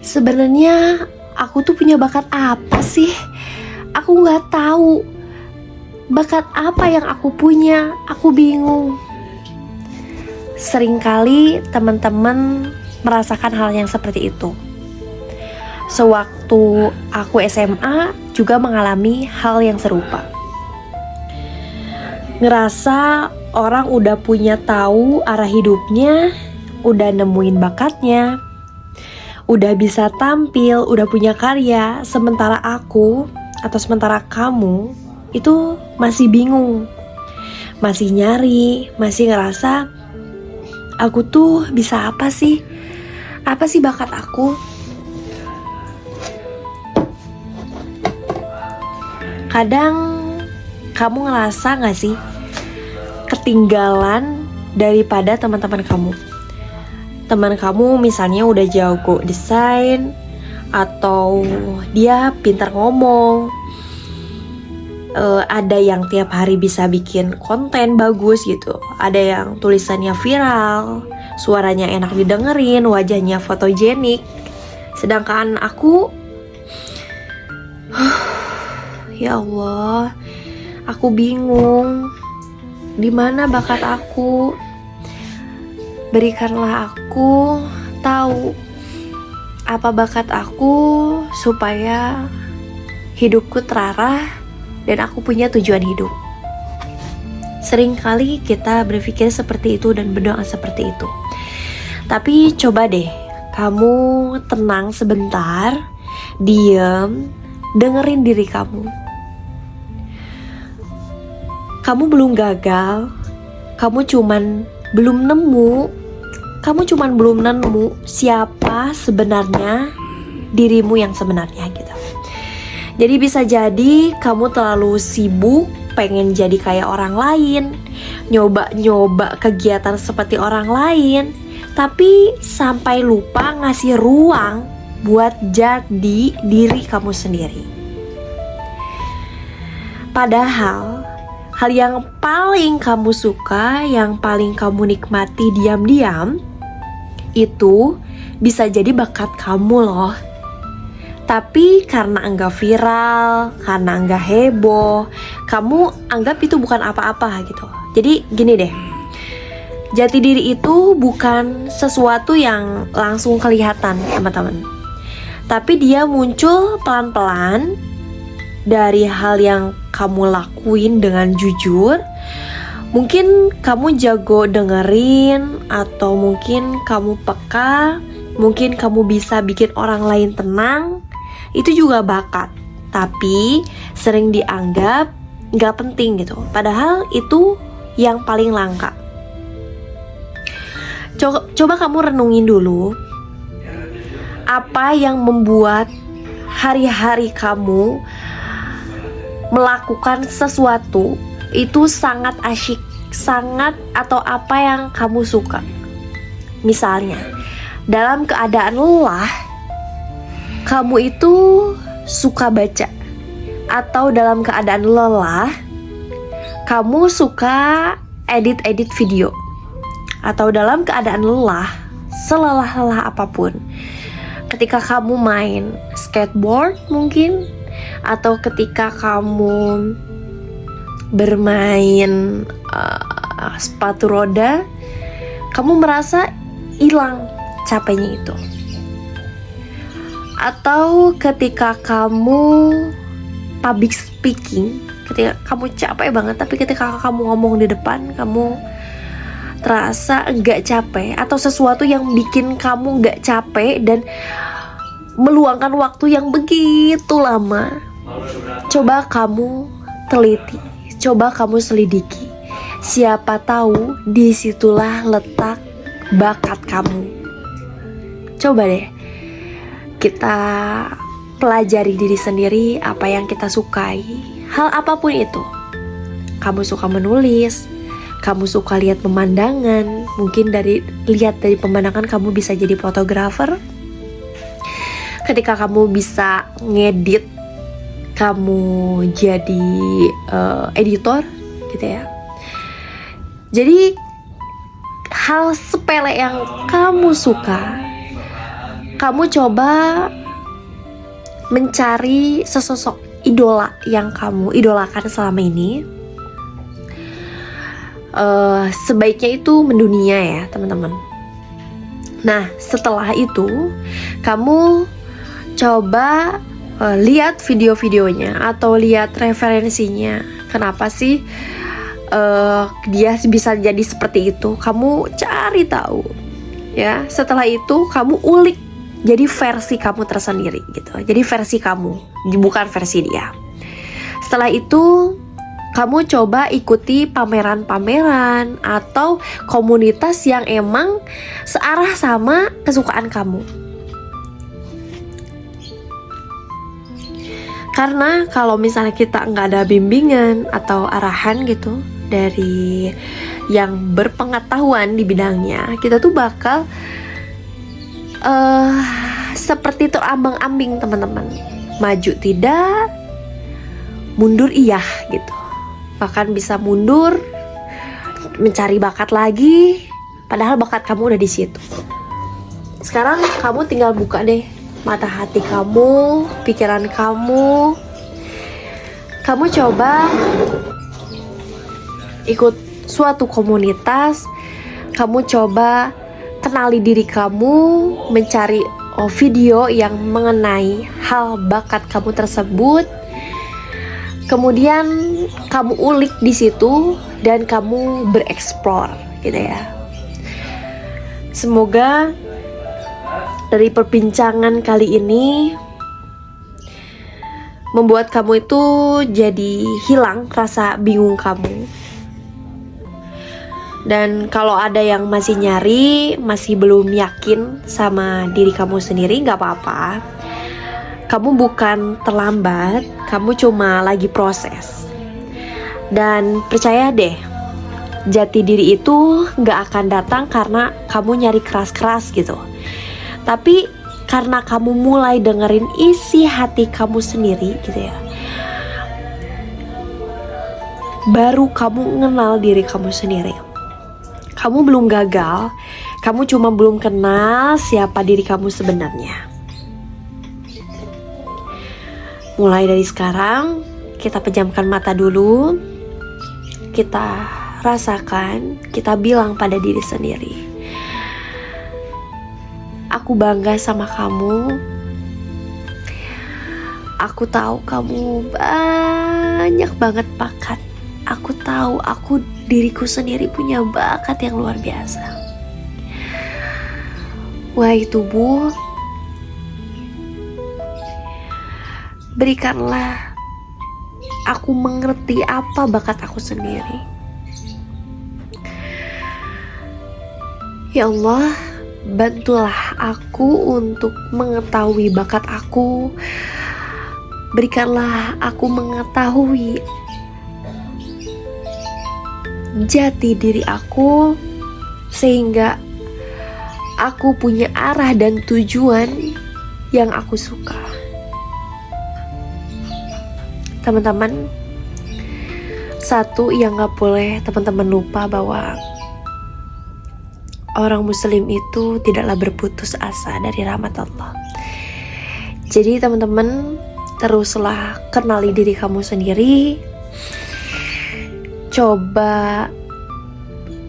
Sebenarnya aku tuh punya bakat apa sih? Aku nggak tahu bakat apa yang aku punya. Aku bingung. Seringkali teman-teman merasakan hal yang seperti itu. Sewaktu aku SMA juga mengalami hal yang serupa. Ngerasa orang udah punya tahu arah hidupnya, udah nemuin bakatnya, udah bisa tampil, udah punya karya, sementara aku atau sementara kamu itu masih bingung, masih nyari, masih ngerasa aku tuh bisa apa sih? Apa sih bakat aku? Kadang kamu ngerasa gak sih ketinggalan daripada teman-teman kamu? Teman kamu misalnya udah jago desain, atau dia pintar ngomong, ada yang tiap hari bisa bikin konten bagus gitu, ada yang tulisannya viral, suaranya enak didengerin, wajahnya fotogenik. Sedangkan aku, ya Allah, aku bingung. Di mana bakat aku? Berikanlah aku tahu apa bakat aku supaya hidupku terarah dan aku punya tujuan hidup. Seringkali kita berpikir seperti itu dan berdoa seperti itu. Tapi coba deh, kamu tenang sebentar, diam, dengerin diri kamu. Kamu belum gagal, kamu cuman belum nemu siapa sebenarnya dirimu yang sebenarnya gitu. Jadi bisa jadi kamu terlalu sibuk pengen jadi kayak orang lain, nyoba-nyoba kegiatan seperti orang lain, tapi sampai lupa ngasih ruang buat jadi diri kamu sendiri. Padahal hal yang paling kamu suka, yang paling kamu nikmati diam-diam, itu bisa jadi bakat kamu loh. Tapi karena enggak viral, karena enggak heboh, kamu anggap itu bukan apa-apa gitu. Jadi gini deh, jati diri itu bukan sesuatu yang langsung kelihatan teman-teman, tapi dia muncul pelan-pelan dari hal yang kamu lakuin dengan jujur. Mungkin kamu jago dengerin, atau mungkin kamu peka, mungkin kamu bisa bikin orang lain tenang. Itu juga bakat, tapi sering dianggap gak penting gitu. Padahal itu yang paling langka. Coba kamu renungin dulu, apa yang membuat hari-hari kamu melakukan sesuatu itu sangat asyik, sangat, atau apa yang kamu suka. Misalnya, dalam keadaan lelah, kamu itu suka baca. Atau dalam keadaan lelah, kamu suka edit-edit video. Atau dalam keadaan lelah, selelah-lelah apapun, ketika kamu main skateboard mungkin, atau ketika kamu bermain sepatu roda, kamu merasa hilang capeknya itu. Atau ketika kamu public speaking, ketika kamu capek banget, tapi ketika kamu ngomong di depan, kamu terasa enggak capek. Atau sesuatu yang bikin kamu enggak capek dan meluangkan waktu yang begitu lama. Coba kamu teliti, coba kamu selidiki. Siapa tahu disitulah letak bakat kamu. Coba deh kita pelajari diri sendiri, apa yang kita sukai, hal apapun itu. Kamu suka menulis, kamu suka lihat pemandangan, mungkin lihat dari pemandangan kamu bisa jadi fotografer. Ketika kamu bisa ngedit, kamu jadi editor gitu ya. Jadi hal sepele yang kamu suka, kamu coba mencari sesosok idola yang kamu idolakan selama ini. Sebaiknya itu mendunia ya teman-teman. Nah setelah itu kamu coba lihat video-videonya atau lihat referensinya. Kenapa sih dia bisa jadi seperti itu? Kamu cari tahu ya. Setelah itu kamu ulik jadi versi kamu tersendiri gitu. Jadi versi kamu, bukan versi dia. Setelah itu kamu coba ikuti pameran-pameran atau komunitas yang emang searah sama kesukaan kamu. Karena kalau misalnya kita nggak ada bimbingan atau arahan gitu dari yang berpengetahuan di bidangnya, kita tuh bakal seperti terombang-ambing teman-teman. Maju tidak, mundur iya gitu. Bahkan bisa mundur, mencari bakat lagi, padahal bakat kamu udah di situ. Sekarang kamu tinggal buka deh mata hati kamu, pikiran kamu. Kamu coba ikut suatu komunitas, kamu coba kenali diri kamu, mencari video yang mengenai hal bakat kamu tersebut. Kemudian kamu ulik di situ dan kamu bereksplor gitu ya. Semoga dari perbincangan kali ini membuat kamu itu jadi hilang rasa bingung kamu. Dan kalau ada yang masih nyari, masih belum yakin sama diri kamu sendiri, gak apa-apa. Kamu bukan terlambat, kamu cuma lagi proses. Dan percaya deh, jati diri itu gak akan datang karena kamu nyari keras-keras gitu. Tapi karena kamu mulai dengerin isi hati kamu sendiri gitu ya, baru kamu mengenal diri kamu sendiri. Kamu belum gagal, kamu cuma belum kenal siapa diri kamu sebenarnya. Mulai dari sekarang, kita pejamkan mata dulu. Kita rasakan, kita bilang pada diri sendiri, aku bangga sama kamu. Aku tahu kamu banyak banget bakat. Aku tahu diriku sendiri punya bakat yang luar biasa. Wahai tubuh, berikanlah aku mengerti apa bakat aku sendiri. Ya Allah, bantulah aku untuk mengetahui bakat aku. Berikanlah aku mengetahui jati diri aku, sehingga aku punya arah dan tujuan yang aku suka. Teman-teman, satu yang gak boleh teman-teman lupa bahwa orang muslim itu tidaklah berputus asa dari rahmat Allah. Jadi teman-teman, teruslah kenali diri kamu sendiri. Coba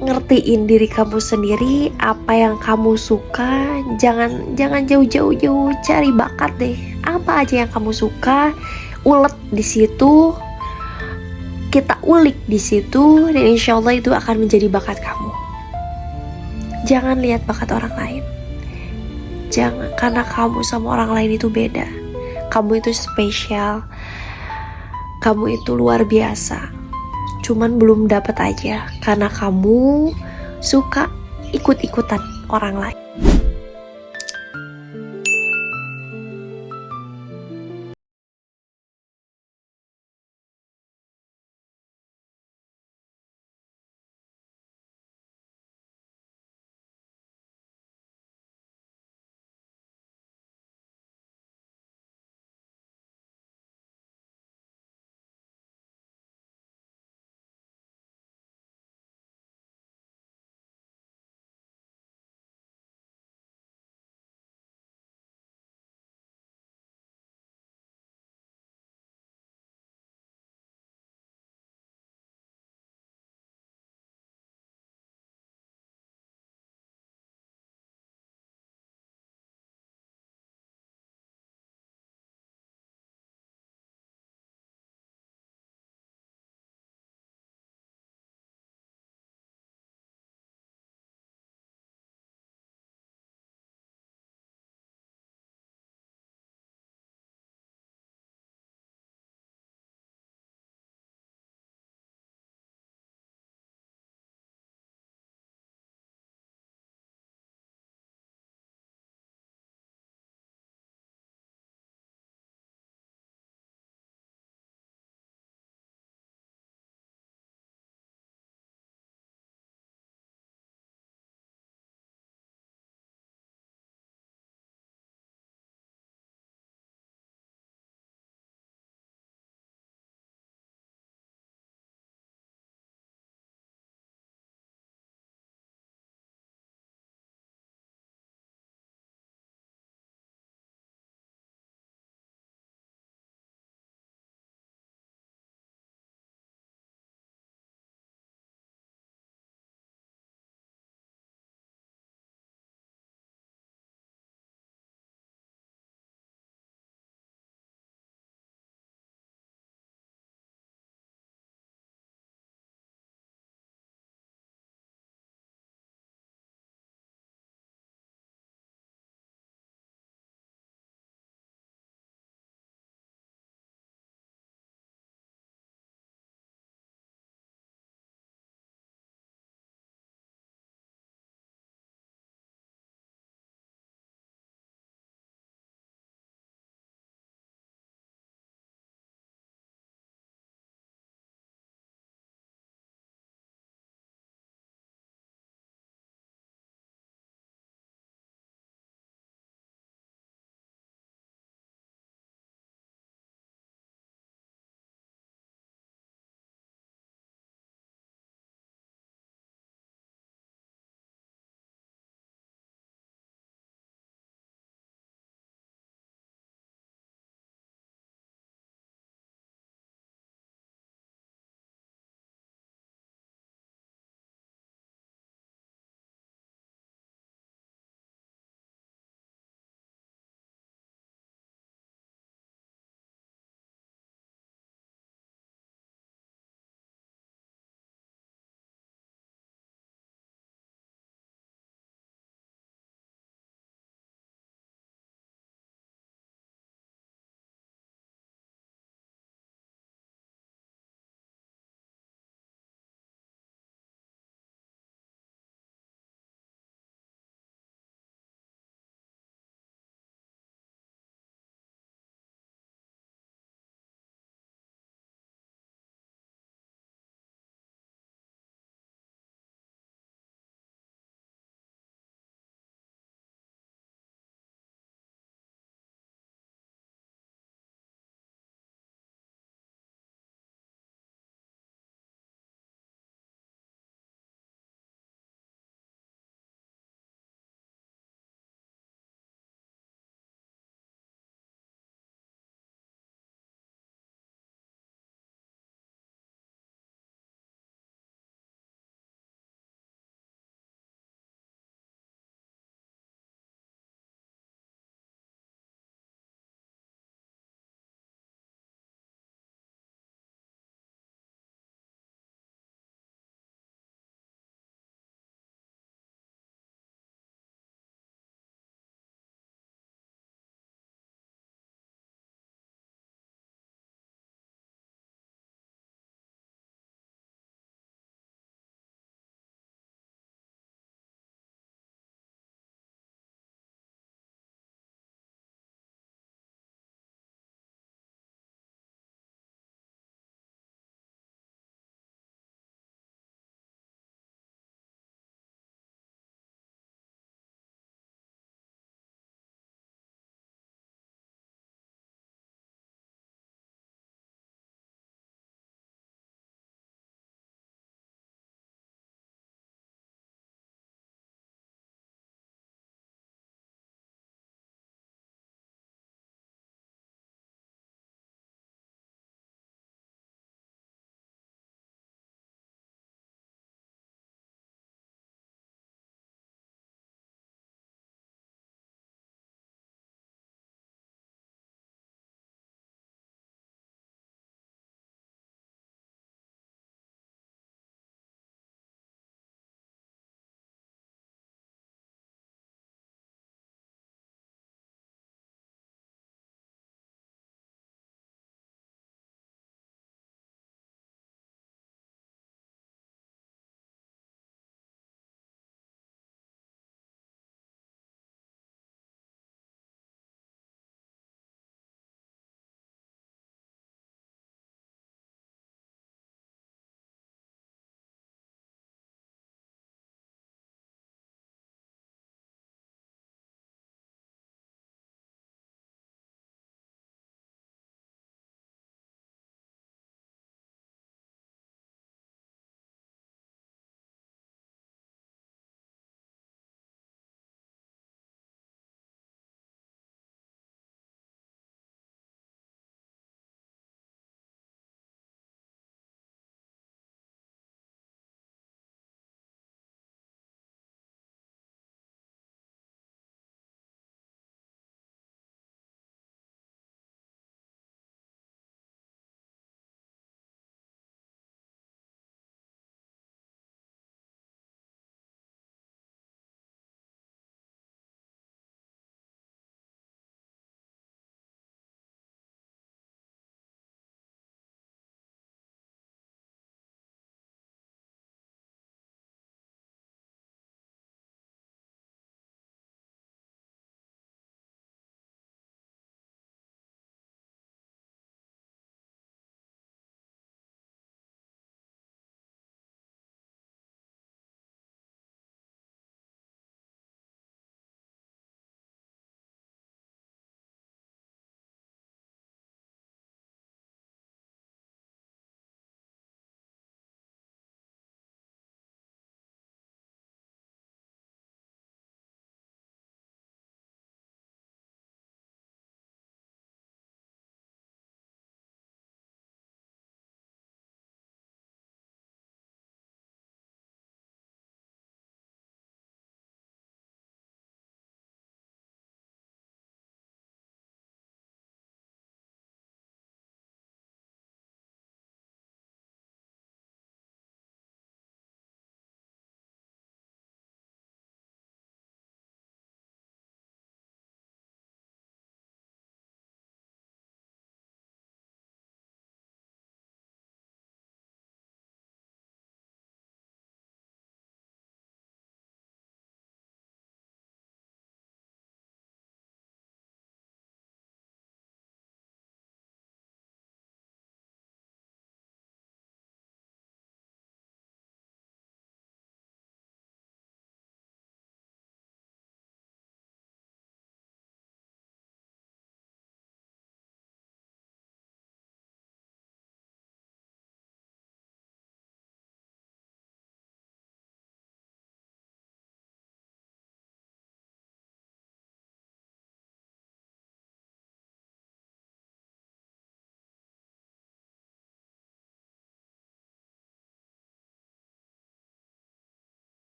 ngertiin diri kamu sendiri, apa yang kamu suka. Jangan jauh-jauh cari bakat deh. Apa aja yang kamu suka, ulet di situ, kita ulik di situ, dan insya Allah itu akan menjadi bakat kamu. Jangan lihat bakat orang lain. Jangan, karena kamu sama orang lain itu beda. Kamu itu spesial. Kamu itu luar biasa. Cuman belum dapat aja karena kamu suka ikut-ikutan orang lain.